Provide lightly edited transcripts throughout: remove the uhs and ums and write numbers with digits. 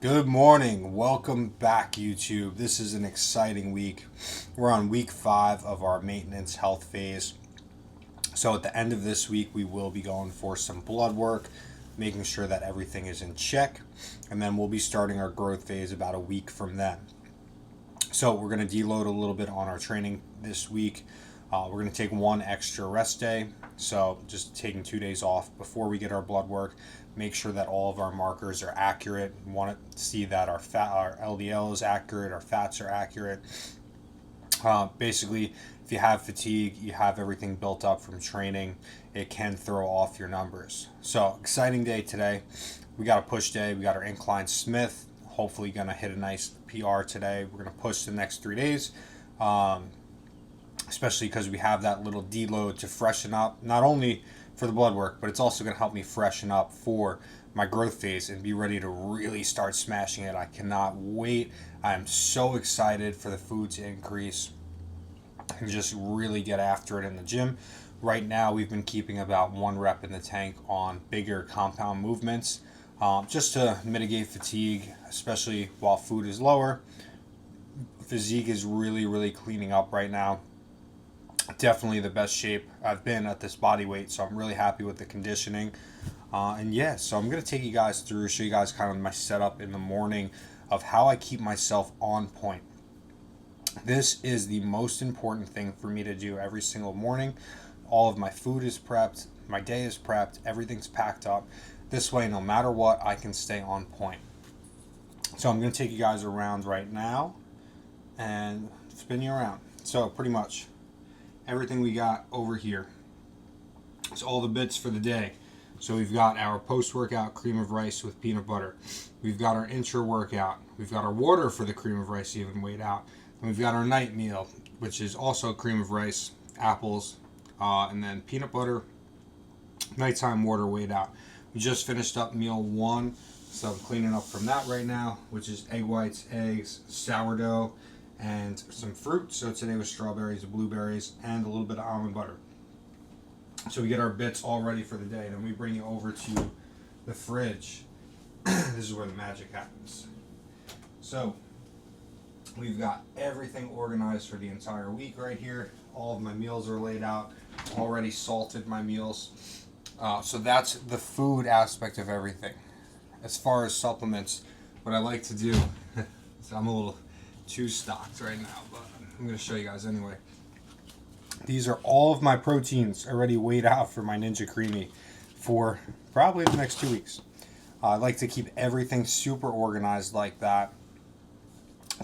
Good morning. Welcome back, YouTube. This is an exciting week. We're on week 5 of our maintenance health phase. So, at the end of this week, we will be going for some blood work, making sure that everything is in check. And then we'll be starting our growth phase about a week from then. So, we're going to deload a little bit on our training this week. We're going to take one extra rest day. So, just taking 2 days off before we get our blood work. Make sure that all of our markers are accurate. We want to see that our LDL is accurate, our fats are accurate. Basically, if you have fatigue, you have everything built up from training, it can throw off your numbers. So, exciting day today. We got a push day. We got our incline Smith. Hopefully, going to hit a nice PR today. We're going to push the next 3 days. Especially because we have that little deload to freshen up, not only for the blood work, but it's also going to help me freshen up for my growth phase and be ready to really start smashing it. I cannot wait. I am so excited for the food to increase and just really get after it in the gym. Right now, we've been keeping about 1 rep in the tank on bigger compound movements just to mitigate fatigue, especially while food is lower. Physique is really cleaning up right now. Definitely the best shape I've been at this body weight, so I'm really happy with the conditioning. So I'm going to take you guys through, show you guys kind of my setup in the morning of how I keep myself on point. This is the most important thing for me to do every single morning. All of my food is prepped, my day is prepped, everything's packed up. This way, no matter what, I can stay on point. So I'm going to take you guys around right now and spin you around. So pretty much everything we got over here. It's all the bits for the day. So we've got our post-workout cream of rice with peanut butter. We've got our intra-workout. We've got our water for the cream of rice even weighed out. And we've got our night meal, which is also cream of rice, apples, and then peanut butter, nighttime water weighed out. We just finished up meal 1, so I'm cleaning up from that right now, which is egg whites, eggs, sourdough, and some fruit. So today was strawberries, blueberries, and a little bit of almond butter. So we get our bits all ready for the day. Then we bring it over to the fridge. This is where the magic happens. So we've got everything organized for the entire week right here. All of my meals are laid out. Already salted my meals. So that's the food aspect of everything. As far as supplements, what I like to do, so I'm a little too stocked right now, but I'm going to show you guys anyway. These are all of my proteins already weighed out for my Ninja Creamy for probably the next 2 weeks. I like to keep everything super organized like that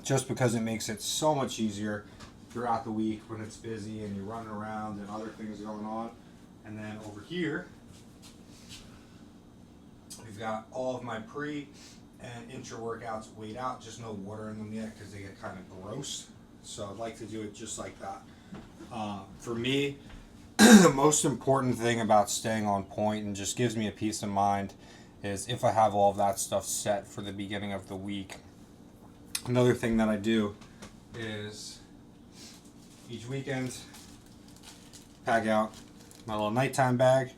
just because it makes it so much easier throughout the week when it's busy and you're running around and other things going on. And then over here, we've got all of my pre and intra workouts weighed out, just no water in them yet because they get kind of gross. So I'd like to do it just like that. For me, the most important thing about staying on point and just gives me a peace of mind is if I have all of that stuff set for the beginning of the week. Another thing that I do is each weekend pack out my little nighttime bag.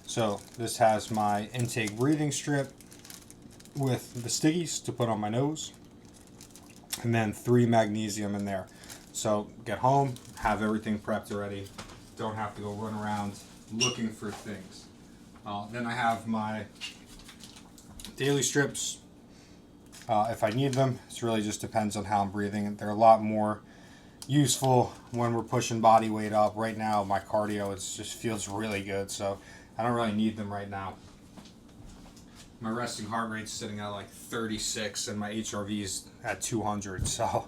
So this has my intake breathing strip with the stickies to put on my nose, and then 3 magnesium in there. So get home, have everything prepped already, don't have to go run around looking for things. Then I have my daily strips if I need them. It really just depends on how I'm breathing. They're a lot more useful when we're pushing body weight up. Right now my cardio just feels really good, so I don't really need them right now. My resting heart rate's sitting at like 36 and my HRV's at 200, so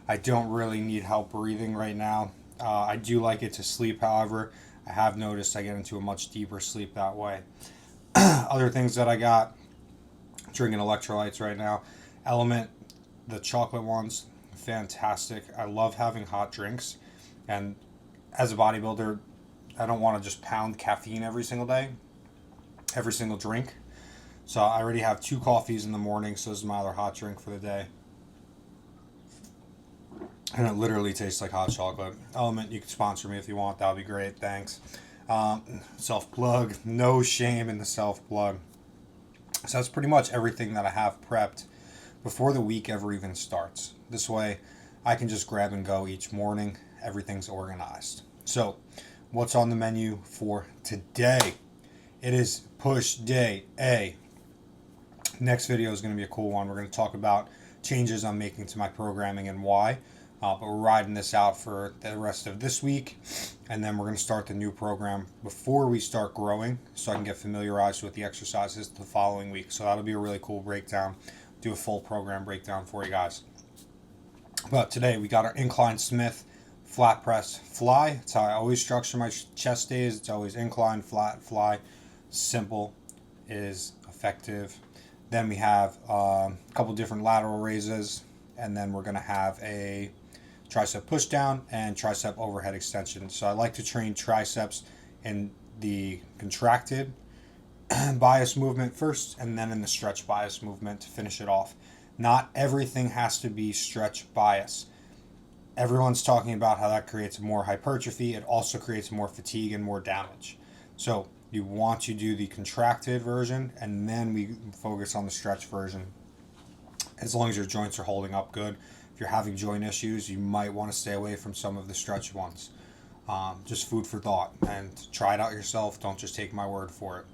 I don't really need help breathing right now. I do like it to sleep, however. I have noticed I get into a much deeper sleep that way. Other things that I got, drinking electrolytes right now. Element, the chocolate ones, fantastic. I love having hot drinks. And as a bodybuilder, I don't want to just pound caffeine every single day, every single drink. So I already have 2 coffees in the morning, so this is my other hot drink for the day. And it literally tastes like hot chocolate. Element, you can sponsor me if you want. That would be great. Thanks. Self-plug. No shame in the self-plug. So that's pretty much everything that I have prepped before the week ever even starts. This way I can just grab and go each morning. Everything's organized. So what's on the menu for today? It is push day A. Next video is going to be a cool one. We're going to talk about changes I'm making to my programming and why. But we're riding this out for the rest of this week, and then we're going to start the new program before we start growing, so I can get familiarized with the exercises the following week. So that'll be a really cool breakdown. Do a full program breakdown for you guys. But today we got our incline Smith flat press fly. That's how I always structure my chest days. It's always incline, flat, fly. Simple is effective. Then we have a couple different lateral raises, and then we're going to have a tricep push down and tricep overhead extension. So I like to train triceps in the contracted bias movement first, and then in the stretch bias movement to finish it off. Not everything has to be stretch bias. Everyone's talking about how that creates more hypertrophy. It also creates more fatigue and more damage. So you want to do the contracted version, and then we focus on the stretch version. As long as your joints are holding up good. If you're having joint issues, you might want to stay away from some of the stretch ones. Just food for thought, and try it out yourself. Don't just take my word for it.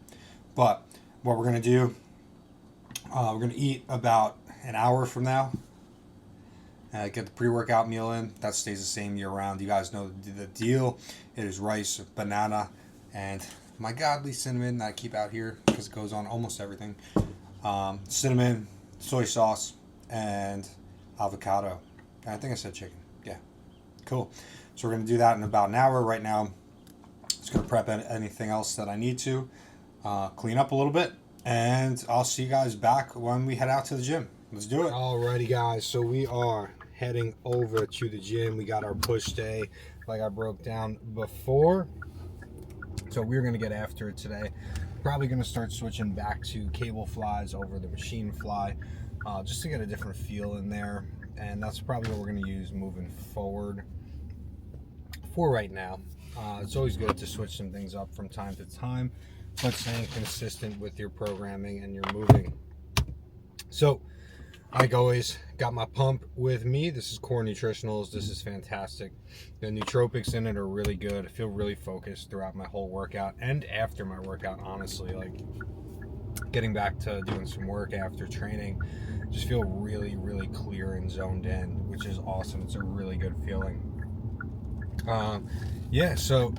But what we're going to do, we're going to eat about an hour from now. Get the pre-workout meal in. That stays the same year round. You guys know the deal. It is rice, banana, and my godly cinnamon that I keep out here because it goes on almost everything. Cinnamon, soy sauce, and avocado. I think I said chicken. Yeah. Cool. So we're going to do that in about an hour. Right now, just going to prep anything else that I need to. Clean up a little bit. And I'll see you guys back when we head out to the gym. Let's do it. Alrighty, guys. So we are heading over to the gym. We got our push day like I broke down before. So we're going to get after it today. Probably going to start switching back to cable flies over the machine fly. Just to get a different feel in there, and that's probably what we're going to use moving forward for right now. It's always good to switch some things up from time to time, but staying consistent with your programming and your moving. So, like always, got my pump with me. This is Core Nutritionals. This is fantastic. The nootropics in it are really good. I feel really focused throughout my whole workout and after my workout, honestly. Like, getting back to doing some work after training, just feel really, really clear and zoned in, which is awesome. It's a really good feeling. Yeah, so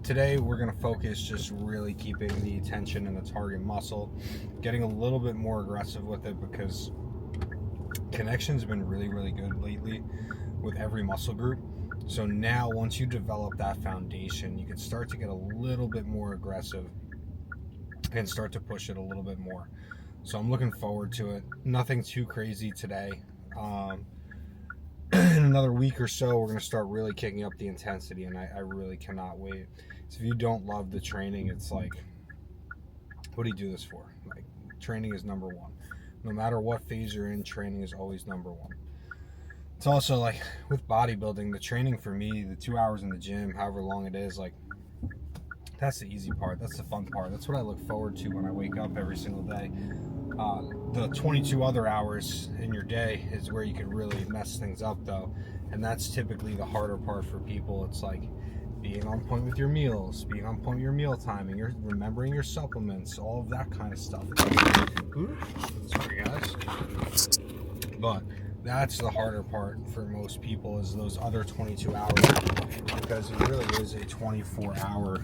today we're going to focus just really keeping the tension in the target muscle, getting a little bit more aggressive with it because connection's been really, really good lately with every muscle group. So now once you develop that foundation, you can start to get a little bit more aggressive and start to push it a little bit more. So I'm looking forward to it. Nothing too crazy today. In another week or so, we're going to start really kicking up the intensity, and I really cannot wait. So if you don't love the training, it's like, what do you do this for? Like, training is number one. No matter what phase you're in, training is always number one. It's also like with bodybuilding, the training for me, the 2 hours in the gym, however long it is, like, that's the easy part. That's the fun part. That's what I look forward to when I wake up every single day. The 22 other hours in your day is where you can really mess things up, though. And that's typically the harder part for people. It's like being on point with your meals, being on point with your meal timing, you're remembering your supplements, all of that kind of stuff. Sorry, guys. But that's the harder part for most people, is those other 22 hours, because it really is a 24-hour.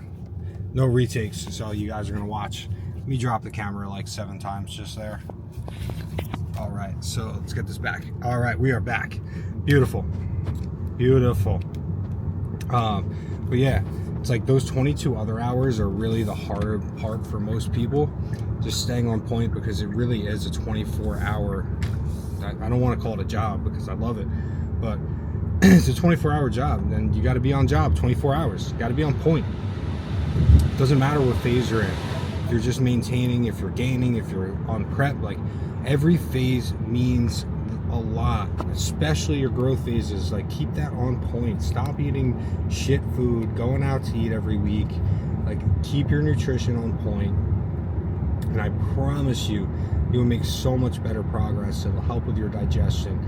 No retakes, so you guys are going to watch me drop the camera like 7 times just there. All right, so let's get this back. All right, we are back. Beautiful. Beautiful. But yeah, it's like those 22 other hours are really the harder part for most people. Just staying on point, because it really is a 24-hour, I don't want to call it a job because I love it, but it's a 24-hour job, and you got to be on job 24 hours. You got to be on point. Doesn't matter what phase you're in. If you're just maintaining, if you're gaining, if you're on prep, like, every phase means a lot, especially your growth phases. Like, keep that on point. Stop eating shit food, going out to eat every week. Like, keep your nutrition on point. And I promise you, you'll make so much better progress. It'll help with your digestion.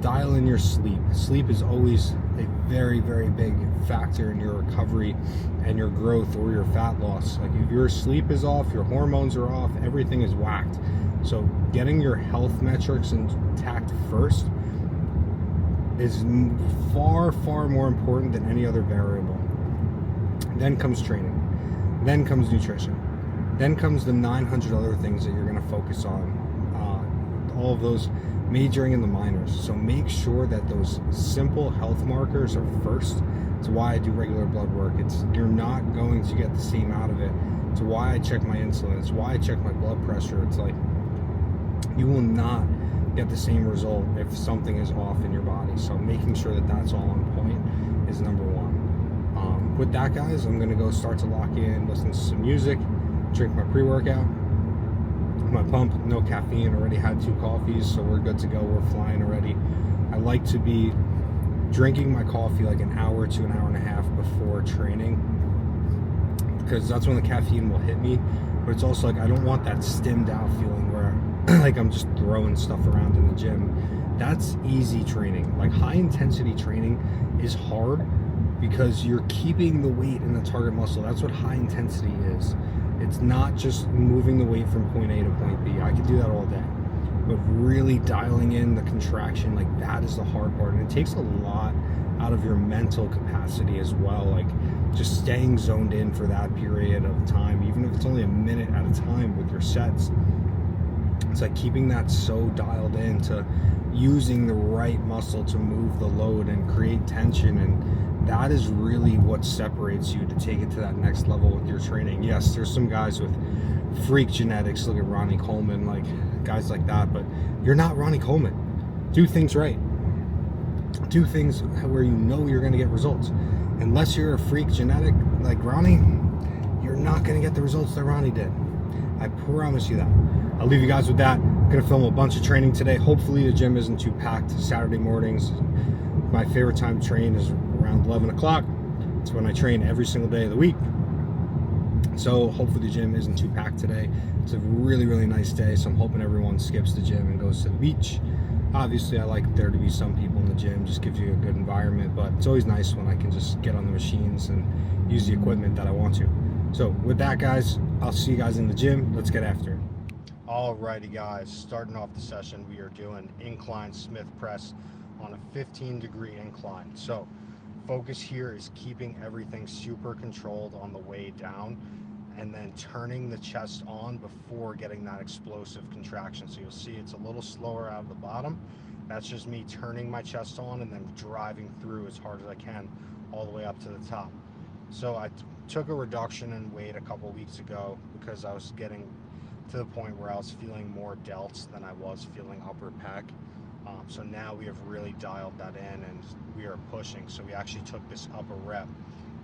Dial in your sleep. Sleep is always a very, very big factor in your recovery and your growth or your fat loss. Like if your sleep is off, your hormones are off, everything is whacked. So getting your health metrics intact first is far, far more important than any other variable. Then comes training. Then comes nutrition. Then comes the 900 other things that you're going to focus on. All of those majoring in the minors. So make sure that those simple health markers are first. It's why I do regular blood work. You're not going to get the same out of it. It's why I check my insulin. It's why I check my blood pressure. It's like you will not get the same result if something is off in your body. So making sure that that's all on point is number one. With that, guys, I'm gonna go start to lock in, listen to some music, drink my pre-workout, my pump, no caffeine, already had 2 coffees, so we're good to go, we're flying already. I like to be drinking my coffee like an hour to an hour and a half before training, because that's when the caffeine will hit me, but it's also like I don't want that stimmed out feeling where like I'm just throwing stuff around in the gym. That's easy training. Like high intensity training is hard because you're keeping the weight in the target muscle. That's what high intensity is. It's not just moving the weight from point A to point B. I could do that all day, but really dialing in the contraction, like that is the hard part. And it takes a lot out of your mental capacity as well. Like just staying zoned in for that period of time, even if it's only a minute at a time with your sets. It's like keeping that so dialed in to using the right muscle to move the load and create tension, and that is really what separates you to take it to that next level with your training. Yes, there's some guys with freak genetics, look at Ronnie Coleman, like guys like that, but you're not Ronnie Coleman. Do things right. Do things where you know you're going to get results. Unless you're a freak genetic like Ronnie, you're not going to get the results that Ronnie did. I promise you that. I'll leave you guys with that. I'm going to film a bunch of training today. Hopefully the gym isn't too packed. Saturday mornings, my favorite time to train is around 11 o'clock. It's when I train every single day of the week. So hopefully the gym isn't too packed today. It's a really, really nice day. So I'm hoping everyone skips the gym and goes to the beach. Obviously, I like there to be some people in the gym, just gives you a good environment, but it's always nice when I can just get on the machines and use the equipment that I want to. So with that, guys, I'll see you guys in the gym. Let's get after it. Alrighty, guys, starting off the session, we are doing incline Smith press on a 15-degree incline. So focus here is keeping everything super controlled on the way down and then turning the chest on before getting that explosive contraction. So you'll see it's a little slower out of the bottom. That's just me turning my chest on and then driving through as hard as I can all the way up to the top. So I took a reduction in weight a couple weeks ago because I was getting to the point where I was feeling more delts than I was feeling upper pec. So now we have really dialed that in and we are pushing. So we actually took this upper rep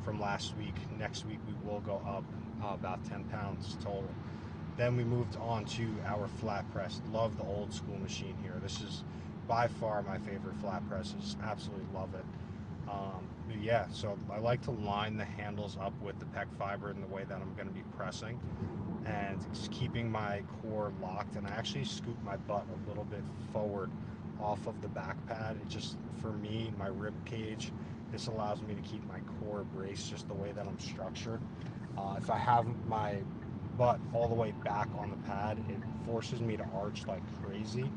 from last week. Next week we will go up about 10 pounds total. Then we moved on to our flat press. Love the old school machine here. This is by far my favorite flat press. I just absolutely love it. But yeah, so I like to line the handles up with the pec fiber in the way that I'm going to be pressing and just keeping my core locked. And I actually scoot my butt a little bit forward off of the back pad. It just, for me, my rib cage, this allows me to keep my core braced just the way that I'm structured. If I have my butt all the way back on the pad, it forces me to arch like crazy.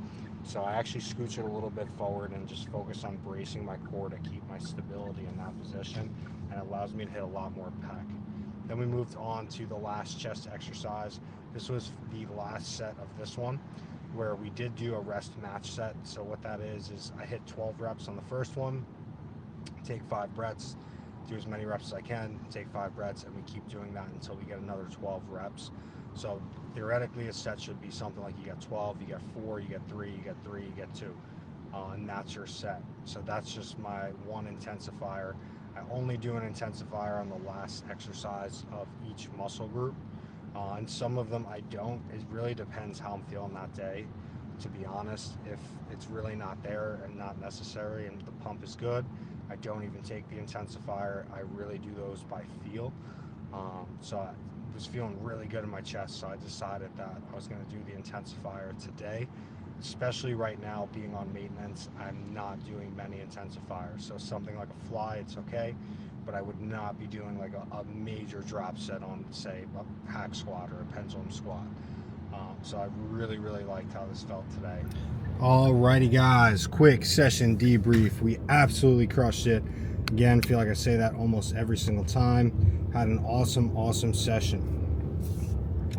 So I actually scooch it a little bit forward and just focus on bracing my core to keep my stability in that position, and it allows me to hit a lot more pec. Then we moved on to the last chest exercise. This was the last set of this one, where we did do a rest match set. So what that is I hit 12 reps on the first one, take 5 breaths, do as many reps as I can, take 5 breaths, and we keep doing that until we get another 12 reps. So theoretically a set should be something like you get 12, you get 4, you get 3, you get 3, you get 2, and that's your set. So that's just my one intensifier. I only do an intensifier on the last exercise of each muscle group, and some of them I don't. It really depends how I'm feeling that day, to be honest. If it's really not there and not necessary and the pump is good, I don't even take the intensifier. I really do those by feel. So was feeling really good in my chest, so I decided that I was going to do the intensifier today. Especially right now, being on maintenance, I'm not doing many intensifiers. So something like a fly, it's okay, but I would not be doing like a major drop set on, say, a hack squat or a pendulum squat. So I really liked how this felt today. Alrighty guys, quick session debrief. We absolutely crushed it. Again, feel like I say that almost every single time. Had an awesome session.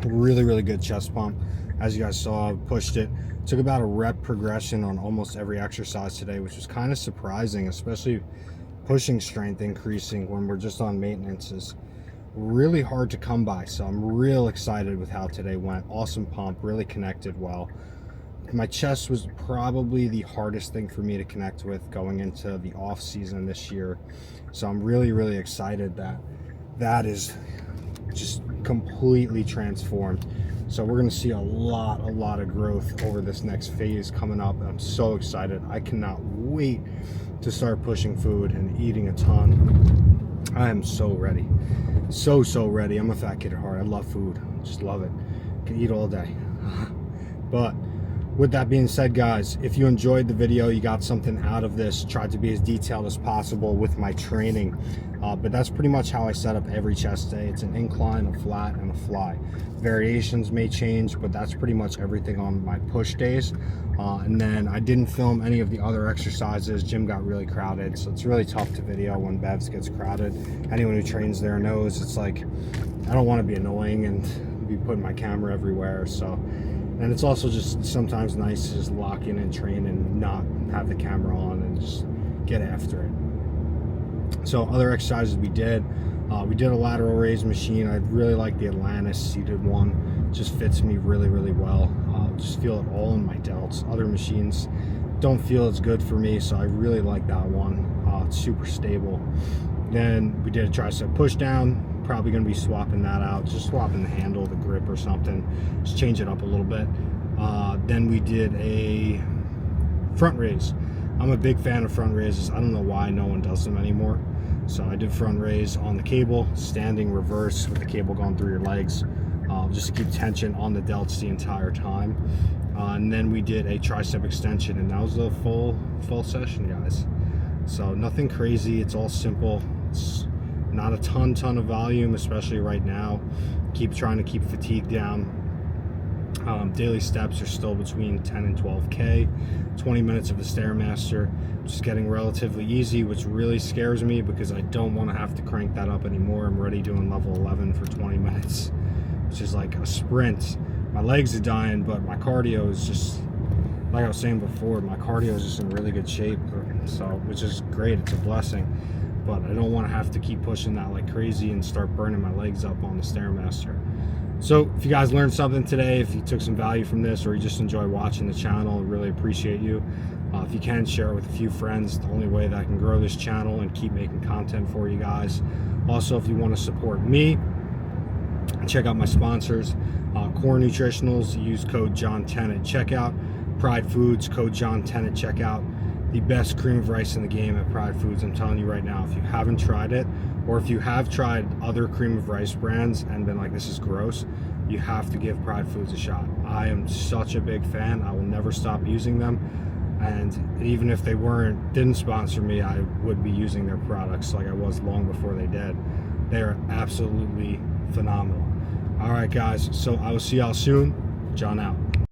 Really good chest pump. As you guys saw, pushed it. Took about a rep progression on almost every exercise today, which was kind of surprising, especially pushing strength increasing when we're just on maintenance is really hard to come by. So I'm real excited with how today went. Awesome pump, really connected well. My chest was probably the hardest thing for me to connect with going into the off season this year. So I'm really excited that is just completely transformed. So we're going to see a lot of growth over this next phase coming up. I'm so excited. I cannot wait to start pushing food and eating a ton. I am so ready. So ready. I'm a fat kid at heart. I love food. Just love it. Can eat all day. But with that being said, guys, if you enjoyed the video, you got something out of this, tried to be as detailed as possible with my training. But that's pretty much how I set up every chest day. It's an incline, a flat, and a fly. Variations may change, but that's pretty much everything on my push days. And then I didn't film any of the other exercises. Gym got really crowded, so it's really tough to video when Bev's gets crowded. Anyone who trains there knows it's like, I don't want to be annoying and be putting my camera everywhere. So, and it's also just sometimes nice to just lock in and train and not have the camera on and just get after it. So other exercises we did a lateral raise machine. I really like the Atlantis seated one. Just fits me really well. Just feel it all in my delts. Other machines don't feel as good for me, so I really like that one. It's super stable. Then we did a tricep push down. Probably going to be swapping that out, just swapping the handle, the grip or something, just change it up a little bit. Then we did a front raise. I'm a big fan of front raises. I don't know why no one does them anymore. So I did front raise on the cable, standing reverse with the cable going through your legs, just to keep tension on the delts the entire time. And then we did a tricep extension, and that was a full session, guys. So nothing crazy. It's all simple. It's not a ton of volume, especially right now. Keep trying to keep fatigue down. Daily steps are still between 10 and 12K. 20 minutes of a Stairmaster, just getting relatively easy, which really scares me because I don't want to have to crank that up anymore. I'm already doing level 11 for 20 minutes, which is like a sprint. My legs are dying, but my cardio is just, like I was saying before, my cardio is just in really good shape, so which is great. It's a blessing. But I don't want to have to keep pushing that like crazy and start burning my legs up on the Stairmaster. So if you guys learned something today, if you took some value from this, or you just enjoy watching the channel, I really appreciate you. If you can, share it with a few friends. The only way that I can grow this channel and keep making content for you guys. Also, if you want to support me, check out my sponsors. Core Nutritionals, use code John10 at checkout. Pride Foods, code John10 at checkout. The best cream of rice in the game at Pride Foods. I'm telling you right now, if you haven't tried it, or if you have tried other cream of rice brands and been like, this is gross, you have to give Pride Foods a shot. I am such a big fan. I will never stop using them. And even if they didn't sponsor me, I would be using their products like I was long before they did. They are absolutely phenomenal. All right, guys. So I will see y'all soon. John out.